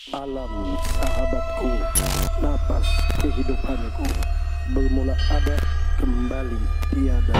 Alam sahabatku, napas kehidupanku bermula ada kembali tiada.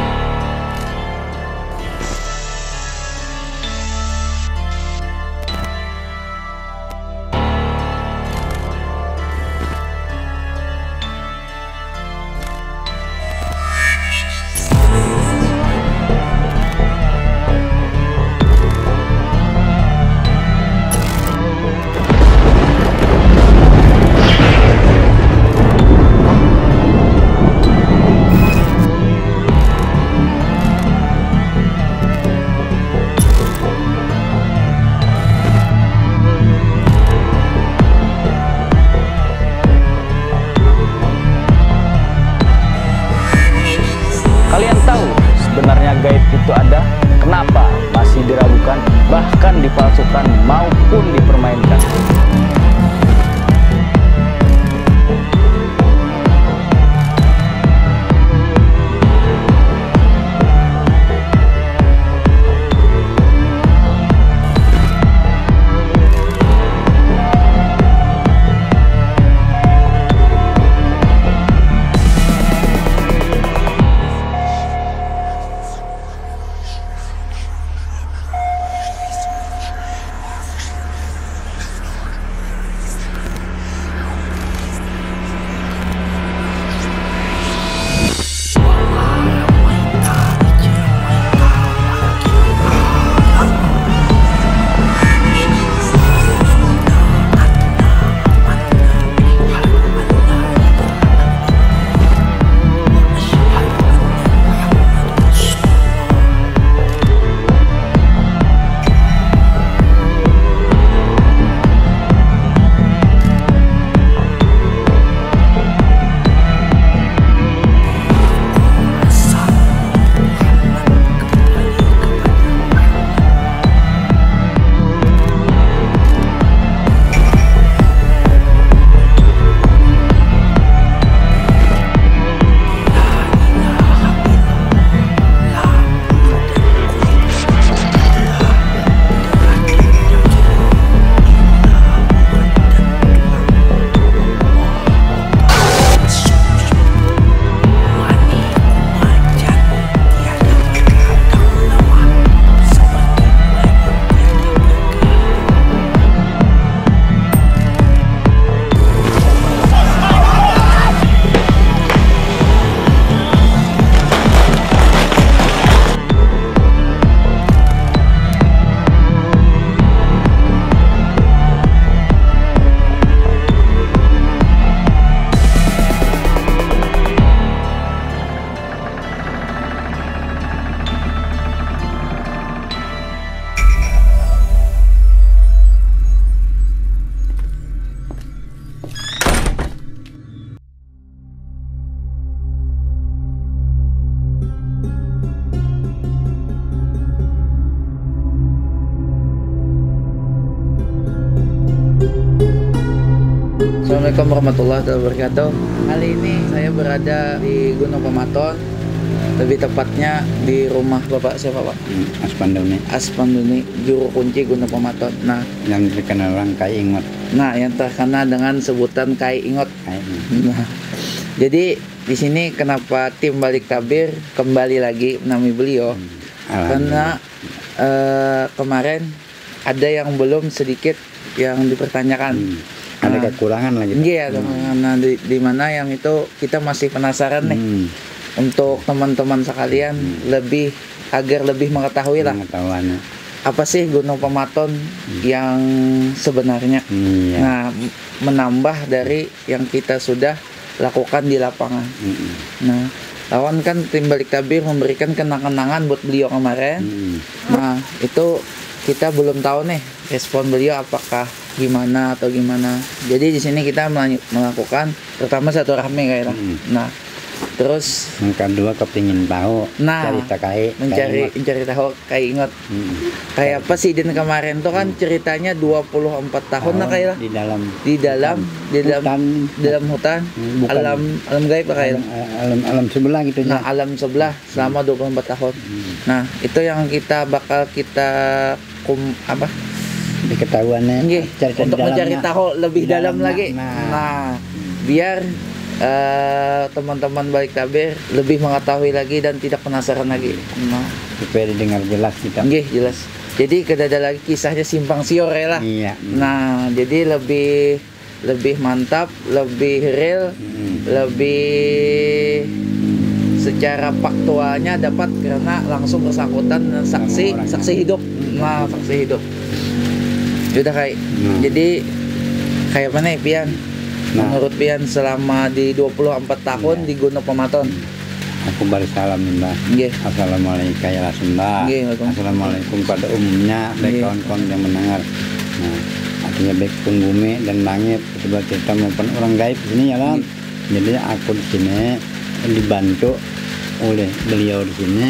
Kalian tahu sebenarnya gaib itu ada? Kenapa masih diragukan, bahkan dipalsukan maupun dipermainkan? Assalamualaikum warahmatullahi wabarakatuh. Kali ini saya berada di Gunung Pematon, lebih tepatnya di rumah Bapak siapa Pak? Aspanduni, Aspanduni, juru kunci Gunung Pematon. Nah, yang dikenal orang Kai Ingot. yang terkenal dengan sebutan Kai Ingot. Nah, jadi di sini kenapa tim balik tabir kembali lagi menamai beliau? Karena kemarin ada yang belum sedikit yang dipertanyakan. Ada kekurangan lagi. Iya, teman-teman. Di mana yang itu kita masih penasaran nih. Untuk teman-teman sekalian lebih agar lebih mengetahui lah. Pengetahuannya. Apa sih Gunung Pematon yang sebenarnya? Nah, menambah dari yang kita sudah lakukan di lapangan. Nah, lawan kan tim balik tabir memberikan kenang-kenangan buat beliau kemarin. Nah, itu kita belum tahu nih respon beliau apakah gimana atau gimana. Jadi di sini kita melakukan pertama silaturahmi kayak Nah, terus yang kedua kepingin tahu cerita mencari tahu Kai Ingot. Kayak apa sih Din kemarin tuh kan ceritanya 24 tahun lah kayak di dalam hutan alam gaib kayak alam sebelah gitu. Nah, alam sebelah selama 24 tahun. Nah, itu yang kita bakal ketahuannya Nggih, cerita untuk di mencari dalamnya. tahu lebih Di dalam dalamnya. lagi. Nah. Nah, biar teman-teman balik tabir lebih mengetahui lagi dan tidak penasaran lagi. Nah, supaya didengar jelas kita. nggih jelas. Jadi kedada lagi kisahnya simpang siur ya lah. Iya. Nah, jadi lebih mantap, lebih real, lebih secara faktualnya dapat karena langsung bersangkutan dengan Sama orangnya. saksi hidup. Nah, saksi hidup. Sudah kayak. Nah. Jadi kayak mana ya, Pian? Nah. Menurut Pian selama di 24 tahun di Gunung Pematon. Aku balik salam Mbak. Nggih. Assalamualaikum ya Rasulullah. Nggih, waalaikumsalam. Assalamualaikum pada umumnya baik Nggih. kawan-kawan yang mendengar. Nah, artinya baik pun bumi dan langit coba cerita maupun orang gaib di sini ya kan. Jadi aku di sini dibantu oleh beliau di sini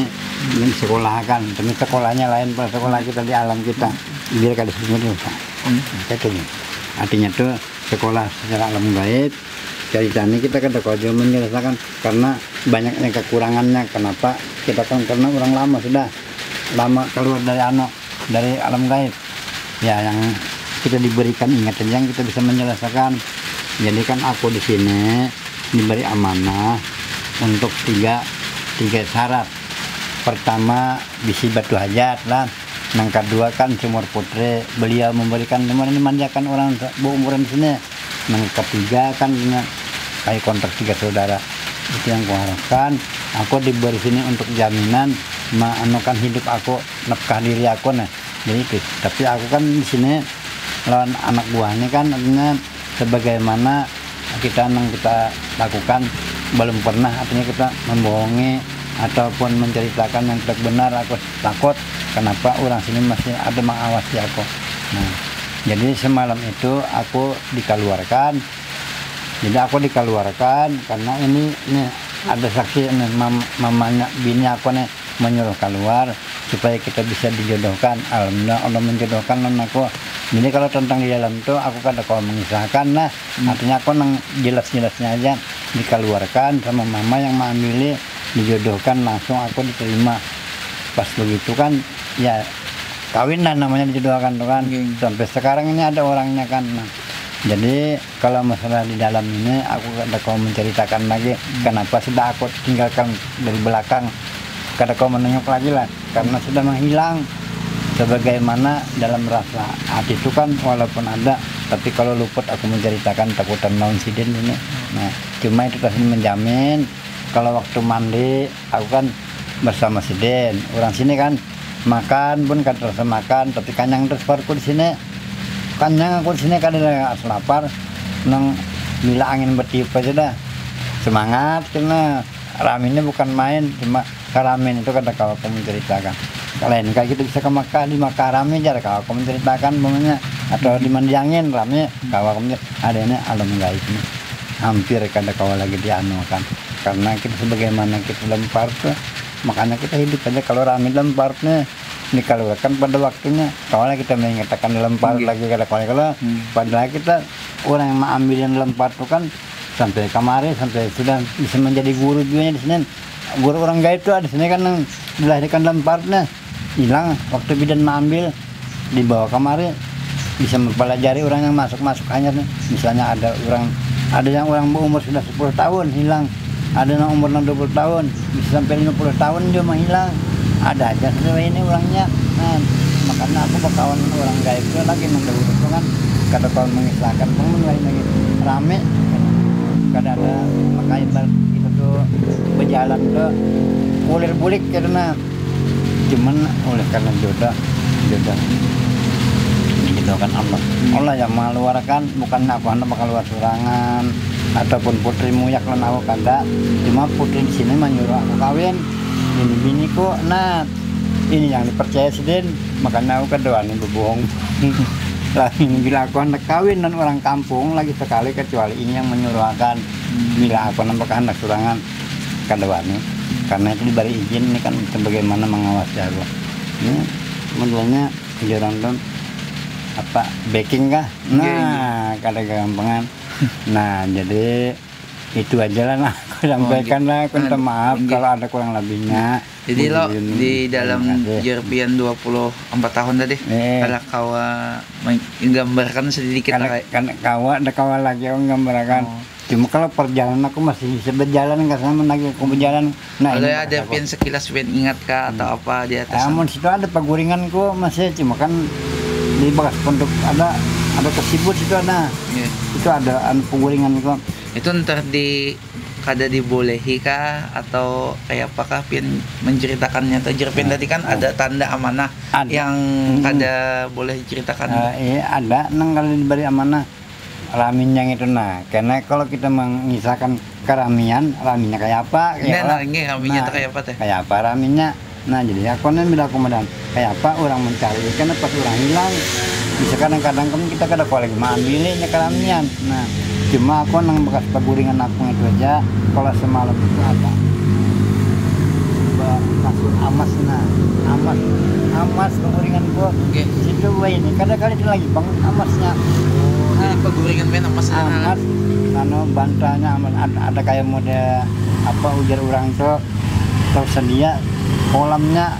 mensekolahkan. Tapi sekolahnya lain pada sekolah kita di alam kita. Biar kada sebenarnya katanya. Artinya tuh sekolah secara alam gaib. Ceritanya kita kada kau menjelaskan karena banyaknya kekurangannya. Kenapa kita kan karena orang lama sudah lama keluar dari alam gaib ya, yang kita diberikan ingatan yang kita bisa menjelaskan. Jadi kan aku di sini diberi amanah untuk tiga syarat. Pertama bisi batu hajat lah, yang kedua kan sumur putri, beliau memberikan memanjakan orang berumuran di sini. Yang ketiga kan kayak kontrak 3 saudara. Itu yang kuharapkan. Aku diberi sini untuk jaminan anukan hidup aku, nafkah diri aku nah. Jadi itu. Tapi aku kan di sini lawan anak buahnya kan artinya sebagaimana kita lakukan belum pernah, artinya kita membohongi ataupun menceritakan yang tidak benar. Aku takut kenapa orang sini masih ada mengawasi aku. Nah, jadi semalam itu aku dikeluarkan. Jadi aku dikeluarkan karena ini ada saksi nih, mamanya bini aku nih menyuruh keluar supaya kita bisa dijodohkan. Alhamdulillah Allah menjodohkan aku. Jadi kalau tentang di dalam itu aku kada kalau mengisahkan lah. Artinya aku nang jelas-jelasnya aja dikeluarkan sama mama yang mengambil dijodohkan, langsung aku diterima. Pas begitu kan ya kawin lah namanya dijodohkan tuh kan. Sampai sekarang ini ada orangnya kan. Nah, jadi kalau masalah di dalam ini aku kada kau menceritakan lagi kenapa sudah aku tinggalkan dari belakang, kada kau menengok lagi lah karena sudah menghilang. Sebagaimana dalam rasa hati itu kan walaupun ada, tapi kalau luput aku menceritakan takutan naon siden ini. Nah, cuma itu tadi menjamin kalau waktu mandi aku kan bersama siden. Orang sini kan makan pun kan terus makan, tapi kanyang terus parku di sini. Kanyang aku di sini kan ada lapar, nang bila angin bertiup aja dah. Semangat karena raminnya bukan main, cuma karamin itu kata kau menceritakan. Lain kayak gitu bisa ke Makkah, di Makkah rame aja kalau aku menceritakan pokoknya, atau di mandiangin rame kalau aku adanya alam gaib ini hampir kada kau lagi dianukan karena kita sebagaimana kita lempar tuh, makanya kita hidup aja kalau rame lemparnya dikeluarkan pada waktunya. Kalau kita mengatakan lempar lagi kada kalau padahal kita orang yang mengambil yang lempar tuh kan sampai kemarin sampai sudah bisa menjadi guru juga di sini. Guru orang gaib tuh ada sini kan yang dilahirkan lemparnya hilang waktu bidan mengambil dibawa kemari bisa mempelajari orang yang masuk hanya misalnya ada yang orang berumur sudah 10 tahun hilang, ada yang umur 20 tahun bisa sampai 50 tahun dia menghilang, ada aja sesuai ini orangnya. Nah, makanya aku berkawan orang gaib itu lagi mendahulu itu kan kata kalau mengisahkan pengen lagi rame kada ada makanya kita tuh berjalan tuh bulir-bulik karena cuman oleh karena jodoh dijodohkan Allah yang mengeluarkan, bukan aku hendak keluar surangan ataupun putrimu yak lan aku kada, cuma putri di sini menyuruh aku kawin ini biniku. Nah ini yang dipercaya sedin, makanya aku kedua nih berbohong. Lagi bila aku hendak kawin dan orang kampung lagi sekali kecuali ini yang menyuruhkan bila aku nampak hendak surangan kedua nih. Karena itu diberi izin ini kan sebagaimana mengawasi aku. Ini modelnya jalan tuh apa backing kah? Nah, kada gampangan. Nah, jadi itu aja lah. Nah, sampaikanlah aku minta Nah, maaf nggih. kalau ada kurang lebihnya. Jadi lo Budi, di dalam terima kasih. Jerpian 24 tahun tadi kalau kau menggambarkan sedikit kan kawa ada kawa lagi aku gambarkan. Cuma kalau perjalanan aku masih bisa berjalan nggak sama lagi aku berjalan. kalau ini ada aku. pian sekilas pian ingat kah atau apa di atas Namun situ ada paguringanku masih cuma kan di bekas pondok ada kesibut situ ada. Iya. Itu ada paguringanku. Itu ntar kada dibolehi kah atau kayak apakah pian menceritakannya atau Jerpian tadi kan ada tanda amanah Ada. yang kada boleh diceritakan. Iya ada nang kalau diberi amanah ramin yang itu nah karena kalau kita mengisahkan keramian raminnya kayak apa Ini kaminya tuh kayak apa teh? kayak apa raminnya. Nah jadi aku nih bilang komandan kayak apa orang mencari ikan pas orang hilang bisa kadang-kadang kan kita kada kolek ambilnya keramian. Nah cuma aku nang bekas paguringan aku itu aja kalau semalam itu ada kasur amas nah amas paguringan gua Oke. situ ini kadang-kadang itu lagi bang amasnya Jadi paguringan pian emas amas anu bantanya amas ada kayak mode apa ujar orang tuh tersedia kolamnya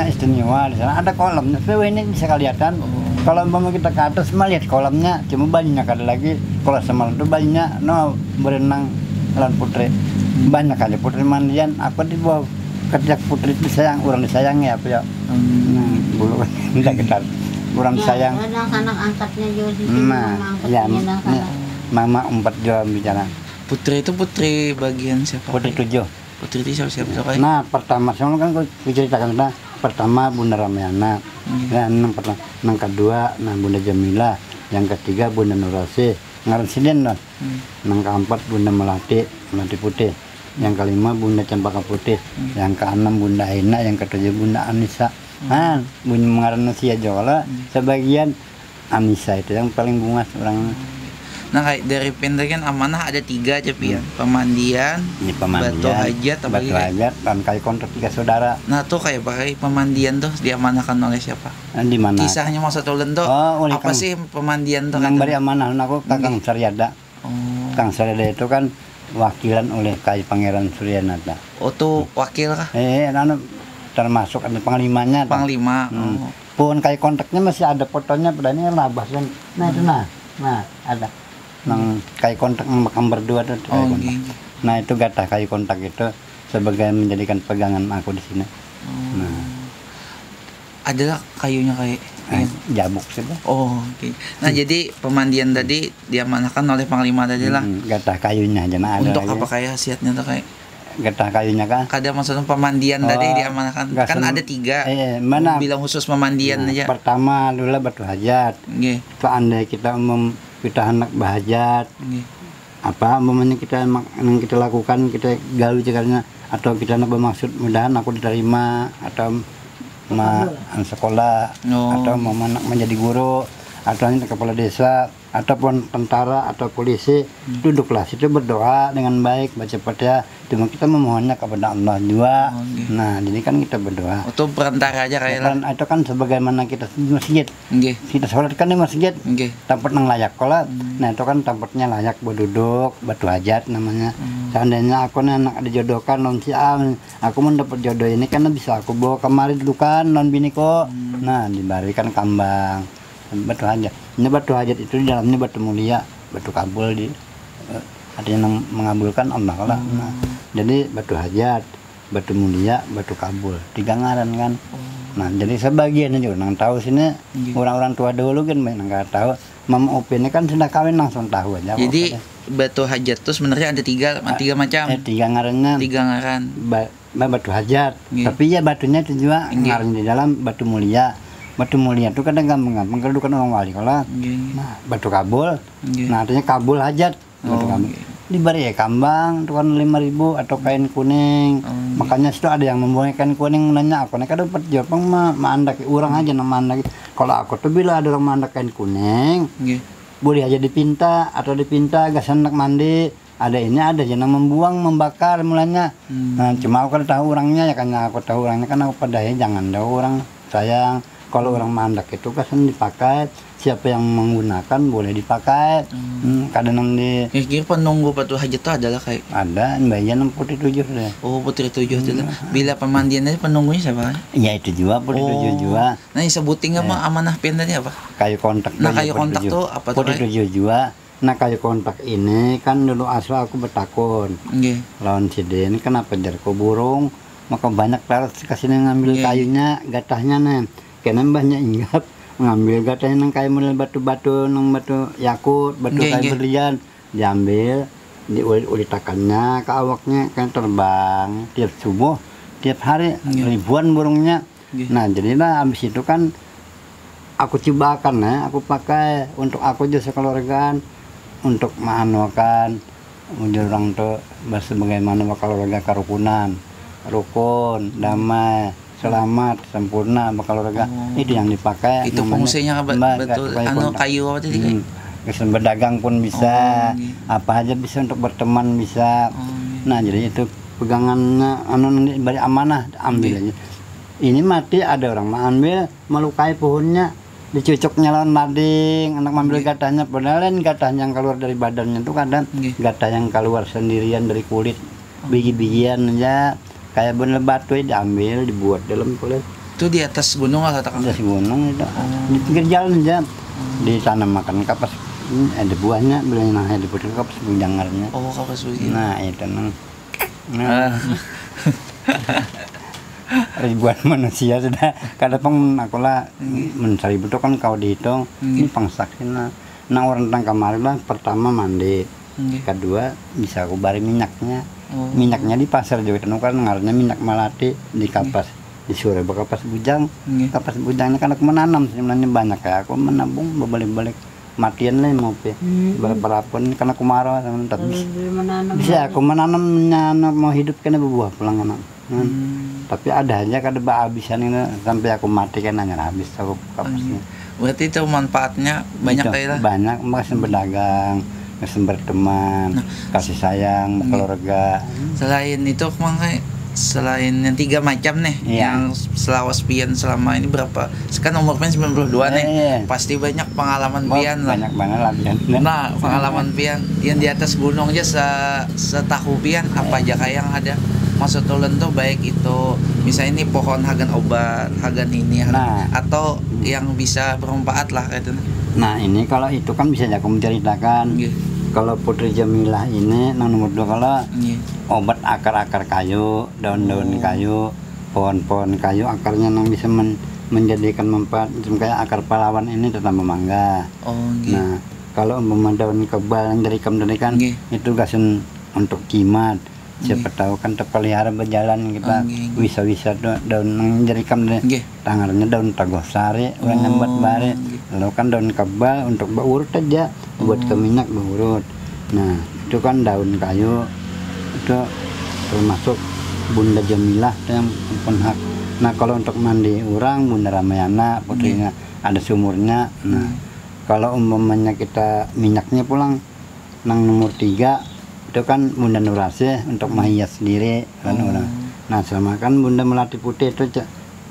istimewa di sana ada kolamnya tapi ini bisa kelihatan kalau umpama kita ke atas mah lihat kolamnya cuma banyak ada lagi kalau semalam tuh banyak berenang lawan putri banyak aja putri mandian aku di bawah kerja putri itu sayang orang disayang ya apa ya bulu tidak ketar orang sayang Kadang anak angkatnya juga di sini, nah mama ya angkatnya dan anak. mama 4 jam bicara Putri itu putri bagian siapa? putri 7. Putri itu siapa kayak? Nah pertama sama kan aku ceritakan nah, pertama Bunda Ramayana, dan yang kedua nah Bunda Jamila, yang ketiga Bunda Nurasi, ngaran siden lah. Yang keempat Bunda Melati Putih, yang kelima Bunda Cempaka Putih, yang keenam Bunda Aina, yang ketujuh Bunda Anissa. Nah Bunda mengaran sia Jawa sebagian Anissa itu yang paling bungas orang. Nah kayak dari pindah kan amanah ada 3 aja pian. Pemandian, Ini pemandian, batu hajat, apa batu lagi? hajat, dan kayu kontrak 3 saudara. Nah tuh kayak pakai pemandian tuh diamanahkan oleh siapa? Di mana? Kisahnya masa tulen tuh oleh apa Kang. sih pemandian tuh? Nang kata? bari amanah aku Kakang Saryada. Oh. Kang Saryada itu kan wakilan oleh Kai Pangeran Suryanata. Oh tuh wakil kah? Anu termasuk ada panglimanya. Panglima. Hmm. Oh. Pun kai kontaknya masih ada fotonya padahal labas kan. Nah itu nah ada. Nang kai kontak makam berdua tuh. Oh, kai kontak. gitu. Nah itu gata kai kontak itu sebagai menjadikan pegangan aku di sini. Oh. Nah, Adalah kayunya kayak. jabuk sudah. Oh, oke. Nah, jadi pemandian tadi diamanahkan oleh Panglima tadi lah. Gata kayunya aja nah ada. Untuk lagi. apa kayak khasiatnya tuh kayak? Getah kayunya kan? Kada maksudnya pemandian tadi Oh, diamanahkan. nggak Kan sen- ada 3. mana? Bilang khusus pemandian Nah, aja. pertama dulu batu hajat. Nggih. Itu andai kita kita hendak bahajat Nggih. apa umpamanya yang kita lakukan kita gaul cekarnya atau kita nak bermaksud mudahan aku diterima atau sekolah Oh. atau mau anak menjadi guru atau kepala desa ataupun tentara atau polisi duduklah situ berdoa dengan baik baca Fatihah cuma kita memohonnya kepada Allah juga. Oh, okay. Nah jadi kan kita berdoa Untuk perantara aja kayak lah. itu kan sebagaimana kita di masjid Nggih. kita sholat kan di masjid Nggih. tempat yang layak kolat. Nah itu kan tempatnya layak berduduk batu hajat namanya. Seandainya aku nih anak dijodohkan non si A, aku mendapat jodoh ini karena bisa aku bawa kemari dulu kan non biniku. Nah dibarikan kambang batu hajat. Ini batu hajat itu di dalamnya batu mulia, batu kabul di artinya mengabulkan Allah lah. Nah, jadi batu hajat, batu mulia, batu kabul, 3 ngaran kan. Nah jadi sebagian juga nang tahu sini orang-orang tua dulu kan banyak nggak tahu. Mama Opi ini kan sudah kawin langsung tahu aja. Jadi batu hajat tuh sebenarnya ada 3 macam. 3 ngarannya 3 ngaran. batu hajat. Nggih. Tapi ya batunya itu juga Nggih. ngaran di dalam batu mulia. Batu mulia itu kadang gampang-gampang kalau bukan orang wali kalau. Nggih. Nah batu kabul. Nggih. Nah artinya kabul hajat. Batu Oh, kabul. nggih. Diberi ya kambang itu kan 5.000 atau kain kuning. Oh, Makanya situ ada yang membawa kain kuning nanya aku nek dapat Jepang mah mandak orang aja nama mandak. Kalau aku tuh bila ada orang mandak kain kuning Nggih. boleh aja dipinta atau dipinta gasan nak mandi ada ini ada jangan membuang membakar mulanya. Nah cuma aku kan tahu orangnya ya karena aku tahu orangnya kan aku pada jangan tahu orang sayang kalau orang mandak itu gasan dipakai siapa yang menggunakan boleh dipakai. Kadang di Kira-kira penunggu Batu Hajat itu adalah kayak ada bagian Putri 7 deh. oh Putri 7 itu lah. Bila pemandiannya penunggunya siapa? Ya itu juga Putri 7 juga. Nah, yang sebutin nggak mah amanah pian tadi apa? Kayu kontak. Nah, juga kayu Putri kontak 7. tuh apa tuh? Putri 7 juga. Nah kayu kontak ini kan dulu asal aku bertakun Nggih. lawan Ciden kenapa jarko burung maka banyak terus kasih ngambil Iya. kayunya gatahnya nih karena banyak ingat ngambil gatahnya nang kayu model batu-batu nang batu yakut batu Iya, kayu iya. berlian diambil diulitakannya ke awaknya kan terbang tiap subuh tiap hari Iya. ribuan burungnya. Iya. Nah jadilah habis itu kan aku cobakan ya aku pakai untuk aku juga sekeluargaan untuk manuakan orang tuh sebagaimana keluarga kerukunan rukun damai selamat sempurna keluarga itu yang dipakai Itu namanya fungsinya betul kontak. kayu apa tadi kayak? Bisa berdagang pun bisa Oh, iya. apa aja bisa untuk berteman bisa. Oh, iya. Nah jadi itu pegangannya nanti beri amanah ambil aja ini mati ada orang mau ambil melukai pohonnya dicucuknya lawan lading anak mengambil gatahnya padahal gatah yang keluar dari badannya itu kadang gatah yang keluar sendirian dari kulit biji-bijian aja kayak bener batu diambil dibuat dalam kulit Itu di atas gunung atau katakan? di gunung itu di pinggir jalan aja ditanam makan kapas ada buahnya bilangnya nah di putih kapas bujangarnya Oh, kapas begini. nah itu nah ribuan manusia sudah kadang aku lah mencari betul kan kau dihitung ini pangsakin nah orang tentang kemarin lah pertama mandi kedua bisa aku bari minyaknya minyaknya di pasar juga kan ngarnya minyak melati di kapas disuruh kapas bujang kapas bujangnya kan aku menanam sebenarnya banyak kayak aku menabung berbalik-balik matian lah mau berapa pun karena aku marah tapi bisa aku menanam mau hidup kena berbuah pulang anak tapi ada aja kada habisan ini sampai aku mati kan hanya habis aku kapasnya. Berarti itu manfaatnya banyak Itu, kayak lah. banyak masih berdagang masih berteman kasih sayang keluarga. Selain itu kayak selain yang 3 macam nih yang selawas pian selama ini berapa? Sekarang umur pian 92 nih. Pasti banyak pengalaman pian lah. Banyak banget lah pian. Nah, pengalaman pian yang di atas gunung aja setahu pian apa aja kayak yang ada. Maksud tulen tuh baik itu misalnya ini pohon hagan obat, hagan ini, atau yang bisa bermanfaat lah kayak itu. Nah ini kalau itu kan bisa aku menceritakan. Kalau Putri Jamilah ini nomor 2 kalau obat akar-akar kayu, daun-daun kayu, pohon-pohon kayu akarnya yang bisa menjadikan manfaat kayak akar pahlawan ini tetap mangga. Nah kalau daun kebal yang dari kan itu gasun untuk jimat. Siapa tahu kan terpelihara berjalan kita bisa daun jerikam tangannya daun tagos sari orang nyambat bare lalu kan daun kebal untuk berurut aja buat ke minyak berurut. Nah itu kan daun kayu itu termasuk Bunda Jamilah yang penghak. Nah kalau untuk mandi orang Bunda Ramayana putrinya ada sumurnya. Nah kalau umpamanya kita minyaknya pulang nang nomor 3 itu kan Bunda Nurasih untuk menghias sendiri kan orang. Nah sama kan Bunda Melati Putih itu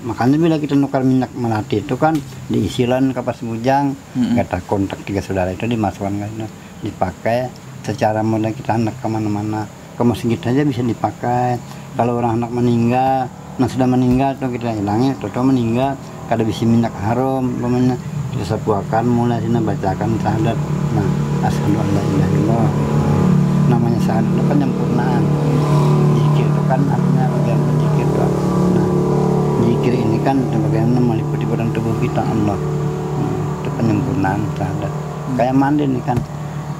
makanya bila kita nukar minyak melati itu kan diisilan kapas bujang kata kontak 3 saudara itu dimasukkan kan dipakai secara mudah kita hendak kemana-mana ke masjid aja bisa dipakai. Kalau orang anak meninggal nah sudah meninggal tuh kita hilangnya atau meninggal kada bisa minyak harum pemanya kita sapuakan mulai sini bacakan syahadat. Nah asyhadu an la ilaha illallah namanya syahadat itu kan penyempurnaan. Zikir itu kan artinya bagian zikir itu. Nah, zikir ini kan bagaimana meliputi badan tubuh kita Allah. Nah, itu penyempurnaan syahadat. Kayak mandi nih kan.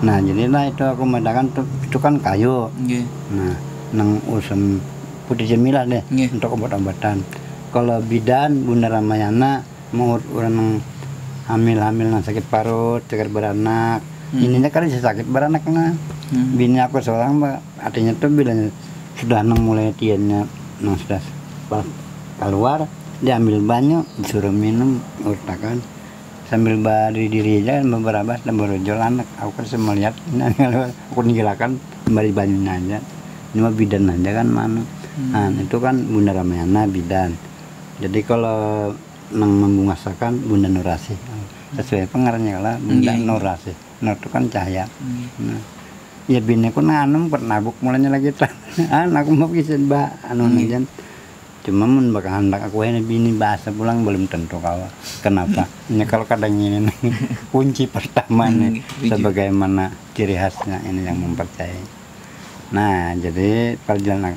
Nah, jadilah itu aku mengatakan itu kan kayu. Nah, nang urusan Putri Jamilah deh untuk obat-obatan. Kalau bidan Bunda Ramayana mau orang hamil-hamil nang sakit parut, sakit beranak. Ininya kan bisa sakit beranak nah. Bini aku seorang artinya tuh bila sudah nang mulai tiannya nang sudah keluar diambil banyak disuruh minum urutakan sambil berdiri aja beberapa dan berujul anak aku kan semua lihat aku ninggalkan kembali banyunya aja ini mah bidan aja kan mana. Nah itu kan Bunda Ramayana bidan. Jadi kalau nang membungasakan Bunda Nurasih sesuai pengarangnya lah benda nur sih. Nur itu kan cahaya. Nah, ya bini ku nanam pernabuk mulanya lagi tak. Aku mau kisah bah anu najan. Cuma mun bakal hendak aku ini bini bahasa pulang belum tentu kawa. Kenapa? Ini kalau kadang ini kunci pertama nih sebagaimana ciri khasnya ini yang mempercayai. Nah, jadi perjalanan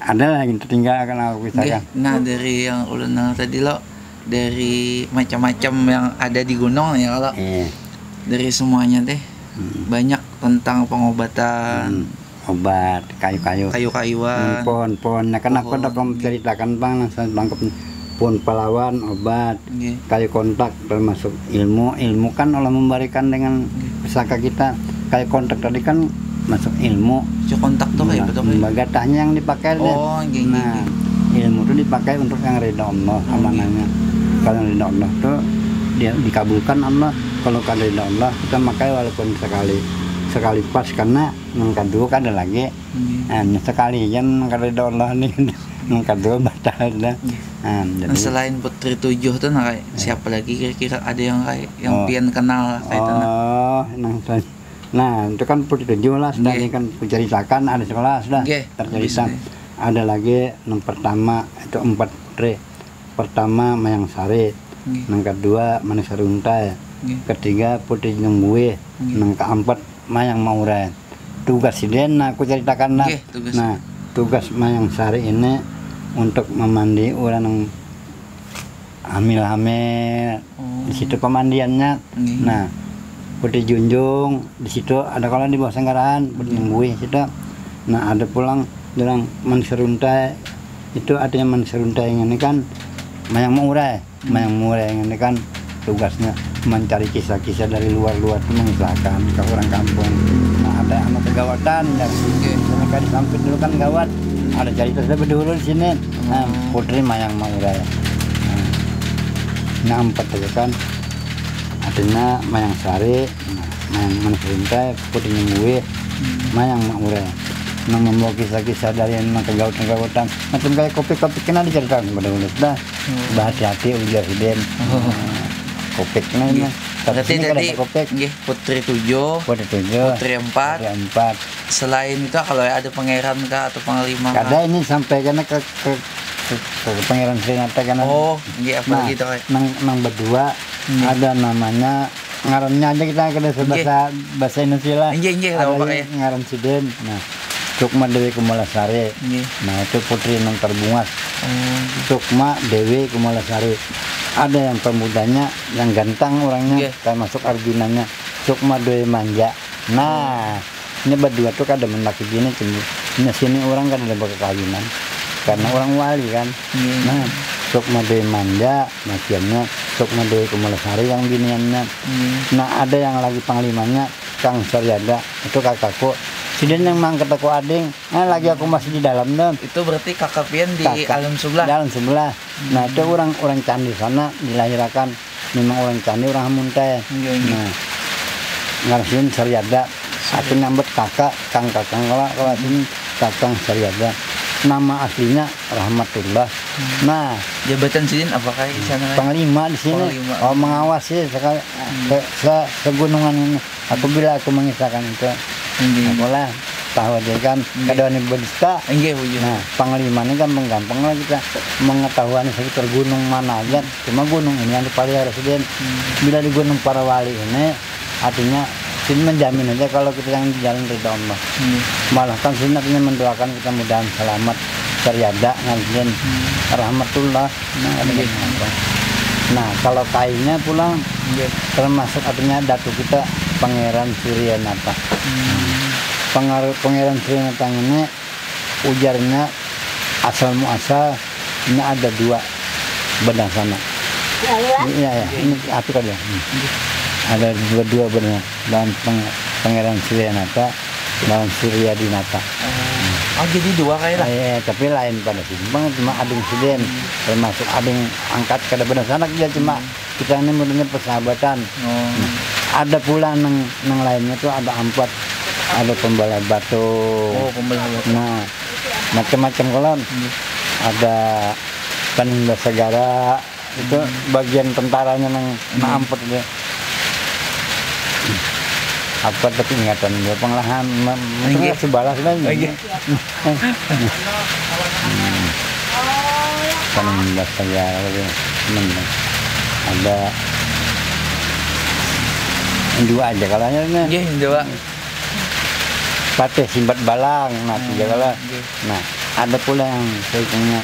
ada lagi tertinggal akan aku kisahkan. Nah, dari yang ulun tadi lo, dari macam-macam yang ada di gunung ya kalau dari semuanya teh banyak tentang pengobatan. Obat, kayu-kayu, kayu-kayuan, pohon-pohonnya kan aku udah menceritakan bang, saya bangkep pohon pahlawan, obat, kayu kontak termasuk ilmu kan Allah memberikan dengan pusaka kita. Kayu kontak tadi kan masuk ilmu. Kontak tuh kayak betul. Bagatahnya yang dipakai nah, ilmu itu dipakai untuk yang ridha Allah amanahnya. Kalau yang ridha Allah tuh dia dikabulkan Allah. Kalau kan ridha Allah kita pakai walaupun sekali pas karena yang kedua kan ada lagi sekali kan kalau ridha Allah nih yang kedua batal dah. Jadi selain Putri 7 tuh kayak siapa lagi kira-kira ada yang kayak yang pian kenal kayak itu nah itu kan Putri 7 lah sudah kan menceritakan ada sekolah sudah tercerita. Ada lagi yang pertama itu 4 Putri. Pertama Mayang Sari, yang kedua Manis Saruntai, ketiga Putri Jengbuwe, yang keempat Mayang Maure. Tugas siden aku ceritakan lah. Nah, tugas Mayang Sari ini untuk memandi orang yang hamil-hamil. Di situ pemandiannya. Nah, Putri Junjung di situ ada kalau di bawah Sanggaraan, Putri Jengbuwe situ. Nah, ada pulang dalam Manis Saruntai. Itu artinya Manis Saruntai ini kan Mayang Maure. Mayang Maure ini kan tugasnya mencari kisah-kisah dari luar-luar itu mengisahkan ke orang kampung. Nah, ada anak kegawatan ya. Mereka di samping dulu kan gawat. Ada cerita sudah berdulu di sini. Nah, Putri Mayang Maure. Nah, 4 itu kan artinya Mayang Sari, Mayang Manis Saruntai, Putri Jengbuwe, Mayang Maure. Nah, membawa kisah-kisah dari anak kegawatan macam kayak kopi-kopi kena diceritakan pada ulas dah. Hati-hati ujar hidden. Kopek ini berarti tadi Putri 7, Putri 4. Selain itu kalau ada pangeran kah atau panglima kah? Ada ini sampai karena ke pangeran Srinata karena apa gitu kayak nang berdua ada namanya ngarannya aja kita ada bahasa Indonesia lah. Ada ngaran siden. Nah, Sukma Dewi Kumalasari. Nah, itu putri yang terbungas. Sukma Dewi Kumalasari. Ada yang pemudanya yang ganteng orangnya, termasuk Arjunanya, Sukma Dewi Manja. Nah, ini berdua tuh kada mendaki gini cuma. Nah, sini orang kan ada berkawinan karena orang wali kan. Nah, Sukma Dewi Manja, makiannya Sukma Dewi Kumalasari yang biniannya. Nah, ada yang lagi panglimanya Kang Saryada, itu kakakku. Siden yang mangkat aku ading, lagi aku masih di dalam dong. Itu berarti kakak pian di alam sebelah. Dalam sebelah. Nah, itu orang candi sana dilahirkan. Memang orang candi orang Hamuntai. Nah, ngarasin Saryada. Aku nyambut kakak, Kang kalau sini Kakang Saryada. Nama aslinya Rahmatullah. Nah, jabatan sini apakah di sana? Panglima di sini. Oh, mengawasi sekali segunungan ini. Aku bila aku mengisahkan itu. Aku lah tahu dia kan kadang berista. Nah, panglima ini kan menggampang lah kita mengetahuan sekitar gunung mana aja. Cuma gunung ini yang dipelihara Residen. Bila di Gunung Parawali ini artinya sini menjamin aja kalau kita yang di jalan ridha Allah. Malah kan sini artinya mendoakan kita mudahan selamat Saryada ngalihin Rahmatullah. Nah, kalau kayunya pulang termasuk artinya datu kita Pangeran Suryanata. Pangeran Suryanata ini ujarnya asal muasal ini ada 2 benang sana. Iya, ini api kan ya. Ada dua benang dalam Pangeran Suryanata dalam Suryadinata. Jadi 2 kayak lah. Tapi lain pada simpang cuma ading siden termasuk ading angkat ke benang sana dia cuma kita ini modelnya persahabatan. Ada pula nang lainnya tuh ada 4, ada pembalas batu. Nah, macam-macam kolon. Ada Penindas Segara, Itu bagian tentaranya yang naampet dia. Apa tapi ingatan dia pengalaman Nggih. masih balas lagi. Kan bahasa ya ada dua aja kalanya Nggih, dua. patih simbat balang nah tiga kala. Nggih. Nah ada pula yang saya punya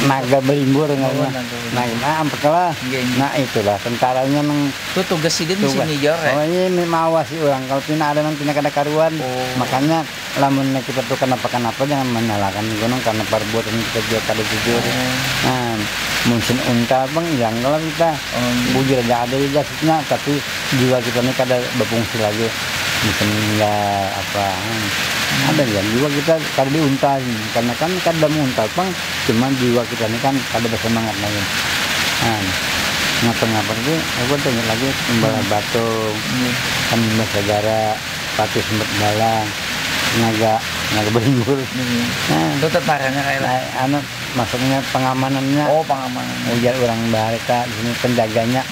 naga berimbur namanya. Nah ampek lah. Nggih. Nah itulah tentaranya nang Itu tugas sidin di sini jor ya. oh ini mawasi orang kalau tina ada nang tina kada karuan. Oh. Makanya lamun kita tuh kenapa jangan menyalahkan gunung karena perbuatan kita juga kada jujur. Nah mungkin unta bang yang kalau kita bujur aja ada jasnya tapi jiwa kita ini kada berfungsi lagi mungkin enggak apa ada ya jiwa kita kada diunta karena kan kada munta bang cuman jiwa kita ini kan kada bersemangat lagi. Ngapa itu aku tanya lagi kembali batu kan segara pati sempat balang naga berimbur. Itu tentaranya kayak lah. Anak maksudnya pengamanannya Oh, pengamanan. ujar orang bareka di sini penjaganya.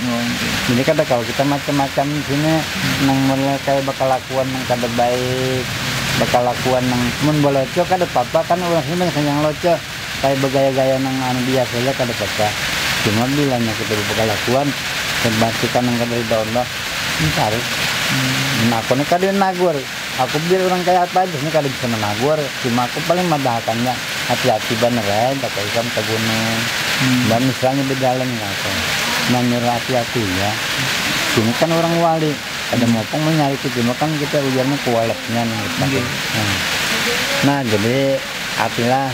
Jadi kata kalau kita macam-macam di sini nang mulai kayak bakal lakuan nang kada baik bakal lakuan nang mun boloco kada apa-apa kan orang sini banyak yang loco kayak bergaya-gaya nang anu biasa aja kada apa-apa. Cuma bilangnya kita bakal lakuan sebatikan nang kada ridho Allah ntar. Nah aku nih kada nagur aku biar orang kayak apa aja nih kada bisa menagur cuma aku paling madahakannya hati-hati bener ya tak ikan ke gunung dan misalnya berjalan apa menyuruh hati-hati ya sini kan orang wali ada mopong menyari itu cuma kan kita ujarnya kualetnya nih nah jadi hatilah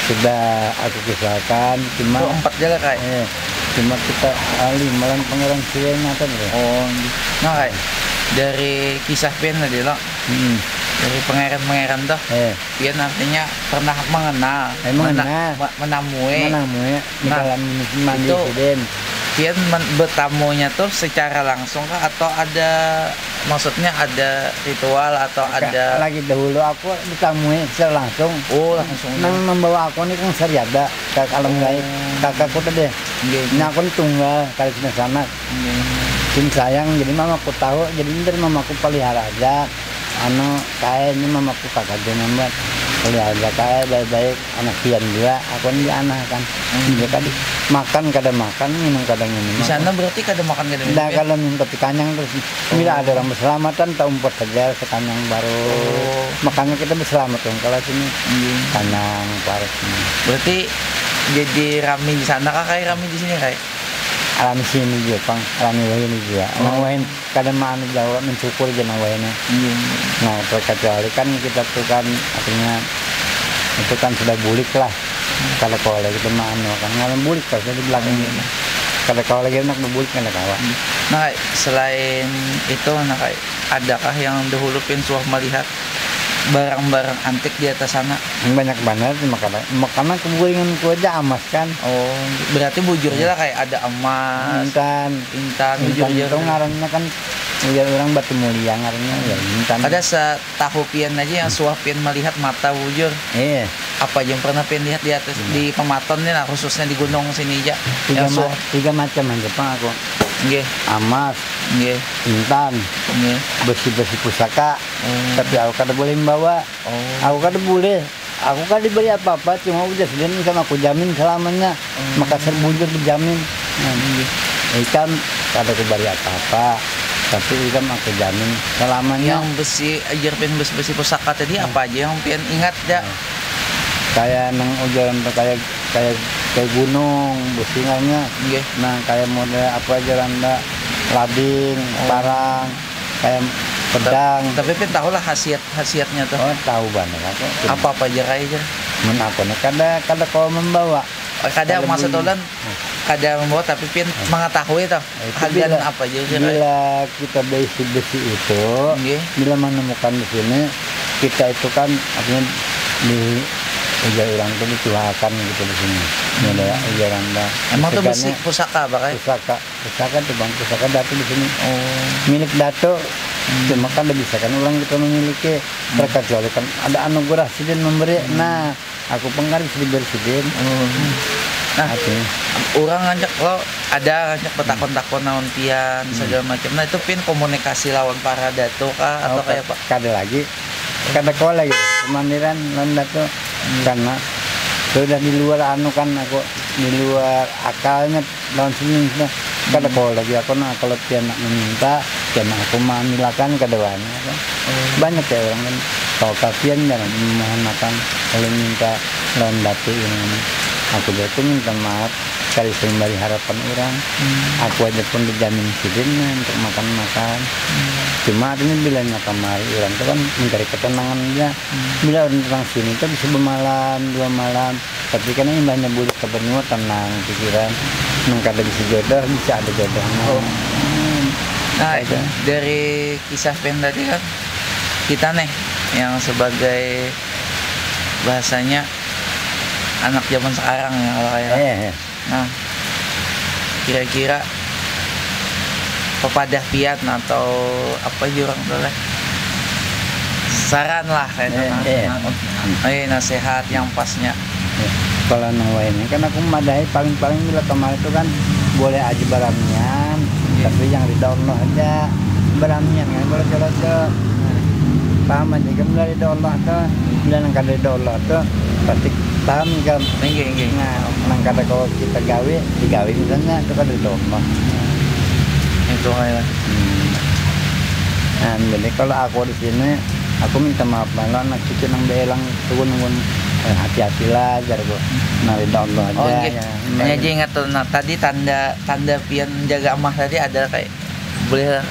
sudah aku kisahkan cuma Itu 4 jalan kayak. cuma kita malam pangeran Sirena kan ya. Oh, nah kayak dari kisah Pian tadi lo, dari pangeran-pangeran tuh, Pian artinya pernah mengenal, mengenal. menamui. Ya di Nah, dalam mandi itu- presiden. Pian bertamunya tuh secara langsung kah atau ada maksudnya ada ritual atau ada Lagi dahulu aku ditamui secara langsung. oh langsung Nang membawa aku ini kan seriada ke alam gaib kakakku tadi. Ini aku ini tunggal kali sini sana. Tim sayang jadi mamaku tahu jadi dari mamaku pelihara aja. Kayaknya mamaku kakak dia membuat pelihara aja kayak baik-baik anak pian juga. Aku ini anak kan. Dia tadi makan kadang makan minum kadang minum. di sana berarti kada makan kada minum. Tidak kalau minum tapi kanyang terus bila ada orang berselamatan tak umpet saja sekanyang baru makanya kita berselamatan kalau sini kanyang paras Berarti jadi rame di sana kah kayak rame di sini kayak? alami sini juga pang alami wahin juga nang wahin kadang mana Jawa mensyukur aja nang wahinnya nah terkecuali kan kita tuh kan artinya itu kan sudah bulik lah kalau kalau kita mana kan ngalam bulik pas di belakangnya kalau kalau lagi enak berbulik kan kawan. Nah, Kak, selain itu, nah Kak, adakah yang dahulu Pinsuah melihat barang-barang antik di atas sana? Banyak banget makanya keburingan ku aja emas kan. Oh, berarti bujur aja lah kayak ada emas, intan, bujur itu ngarannya kan ujar orang batu mulia ngarannya ya intan. Ada setahu Pian aja yang Suah Pian melihat mata bujur. Iya. Apa yang pernah Pian lihat di atas di Pematon nih, nah, khususnya di gunung sini aja. Tiga macam aja Pak aku. Nggih, Emas, nggih, intan, nggih. besi-besi pusaka. Tapi aku kada boleh membawa. Oh. Aku kada boleh. Aku kada diberi apa-apa, cuma udah sedang sama aku jamin selamanya. Maka serbujur dijamin. Ikan kada diberi apa-apa, tapi ikan aku jamin selamanya. Yang besi, ajar Pian besi pusaka tadi apa aja yang Pian ingat dah? Kayak nang ujaran kayak gunung besingannya. Nggih. Nah kayak model apa aja randa lading, parang, kayak pedang. Tapi Pian tahu lah khasiatnya tuh. Oh tahu banget aku. Apa aja kayak aja. Aku nih kada kau membawa. Kadang Kalau masa bunyi. tolan kadang membawa tapi Pian mengetahui tuh Itu harga bila- apa aja. Bila kita besi itu, Nggih. bila menemukan di sini, kita itu kan artinya ujar orang tuh dituakan gitu di sini. Ini ada ujaran dah. Emang tuh besi pusaka bakal? Pusaka tuh bang, pusaka Dato di sini. Milik Dato. Cuma kan bisa kan orang kita memiliki terkecuali kan ada anugerah presiden memberi. Nah, aku penggaris di presiden. Nah, orang ngajak lo ada ngajak betakon-takon naon pian segala macam. Nah, itu pin komunikasi lawan para Dato kah atau kayak apa? Kada lagi. Kada kau lagi kemandiran lawan Dato karena sudah di luar anu kan aku di luar akalnya lawan sini kada kau lagi aku nak kalau pian nak meminta pian aku mamilakan kedepannya kan. Banyak ya orang kan kalau kapian jangan memohon makan kalau minta lawan Dato ini. Aku betul minta maaf kali sembari harapan orang. Aku aja pun dijamin sidinnya untuk makan-makan. Cuma artinya bila kamar orang itu kan mencari ketenangan aja. Bila orang sini itu bisa bermalam 2 malam. Tapi kan ini banyak boleh kebenua tenang pikiran. Kada bisa jodoh bisa ada jodoh. Nah itu dari kisah pen tadi kan kita nih yang sebagai bahasanya anak zaman sekarang ya kalau kayak. Nah, kira-kira pepadah pian atau apa juga orang boleh saran lah kayak nasihat yang pasnya. Kalau nawa ini kan aku memadai paling-paling bila kemarin itu kan boleh aja barangnya, tapi yang di download aja barangnya kan boleh tuh. Paham aja kan dari download tuh, bila nangka dari download tuh pasti paham kan. Nah, nangka kalau kita digawe misalnya itu kan dari download. Itu kayak. Nah, jadi kalau aku di sini, aku minta maaf malah anak cucu nang belang turun hati-hatilah jar gua. Nah, download aja. Oh, ya. Hanya aja ingat tuh, nah tadi tanda pian jaga amah tadi ada kayak boleh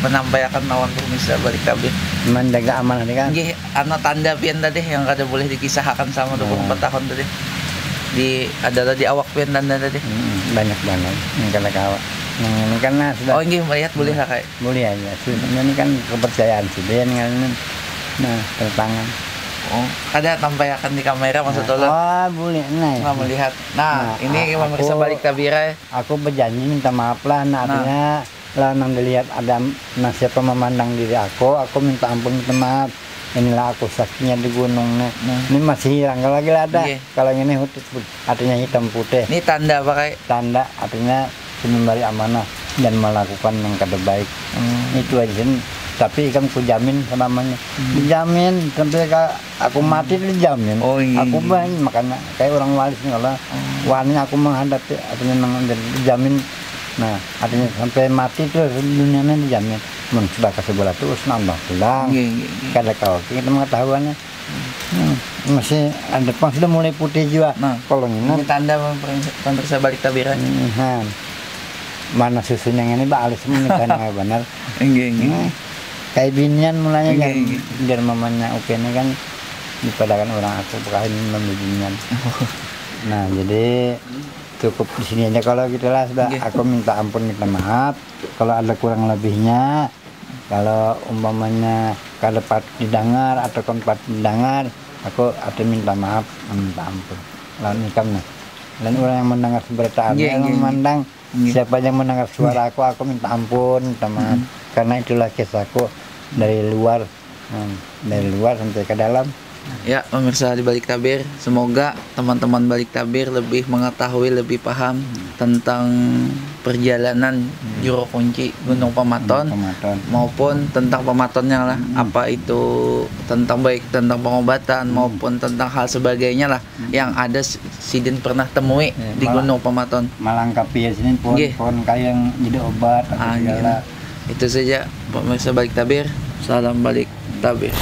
menambahkan lawan pemirsa balik tabir. Menjaga amanah tadi kan? Nggih, tanda pian tadi yang kada boleh dikisahkan sama 24 tahun tadi. Adalah di awak pian tanda tadi. Banyak banget yang kada kawa. Ini karena sudah. Oh, nggih melihat boleh lah kayak. Boleh aja. Ini kan kepercayaan sih dia ngalamin. Nah, tertangan. Oh, kada tambahkan di kamera maksud tolong. Oh, boleh. Nah, melihat. Nah, ini pemirsa balik tabir. Aku berjanji minta maaf lah, artinya lah nang dilihat ada siapa memandang diri aku minta ampun, minta maaf. Inilah aku saksinya di gunung ini masih hilang kalau lagi ada. Kalau ini artinya hitam putih. Ini tanda apa kayak? Tanda artinya memberi amanah dan melakukan yang terbaik. Itu aja. Tapi kan ku jamin selamanya. Dijamin sampai aku mati dijamin. Aku banyak makanya kayak orang walis nih kalau wani aku menghadapi artinya dijamin. Nah, artinya sampai mati tuh dunianya dijamin. Sudah kasih bola terus nambah pulang. Kada kau kita mengetahuannya. Masih ada pang sudah mulai putih juga. Kalau ini tanda pemirsa balik tabiran. Mana susunya ini alis menikah benar. Kayak binian mulanya kan biar mamanya ini kan dipadakan orang aku bukan membinian. Nah, jadi cukup di sini aja kalau gitu lah sudah. Aku minta ampun, minta maaf kalau ada kurang lebihnya. Kalau umpamanya kada dapat didengar atau konpat didengar, aku minta maaf, minta ampun. Lalu nikam nih. Dan orang yang mendengar berita yang memandang siapa yang mendengar suara aku minta ampun, minta maaf. Karena itulah kisahku dari luar sampai ke dalam. Ya, pemirsa di Balik Tabir, semoga teman-teman Balik Tabir lebih mengetahui, lebih paham tentang perjalanan Juru Kunci Gunung Pamaton maupun tentang pematonnya lah. Apa itu tentang baik tentang pengobatan maupun tentang hal sebagainya lah yang ada Sidin pernah temui di Gunung Pamaton. Melengkapi ya sini pohon kayu yang jadi obat atau segala. Itu saja pemirsa Balik Tabir. Salam Balik Tabir.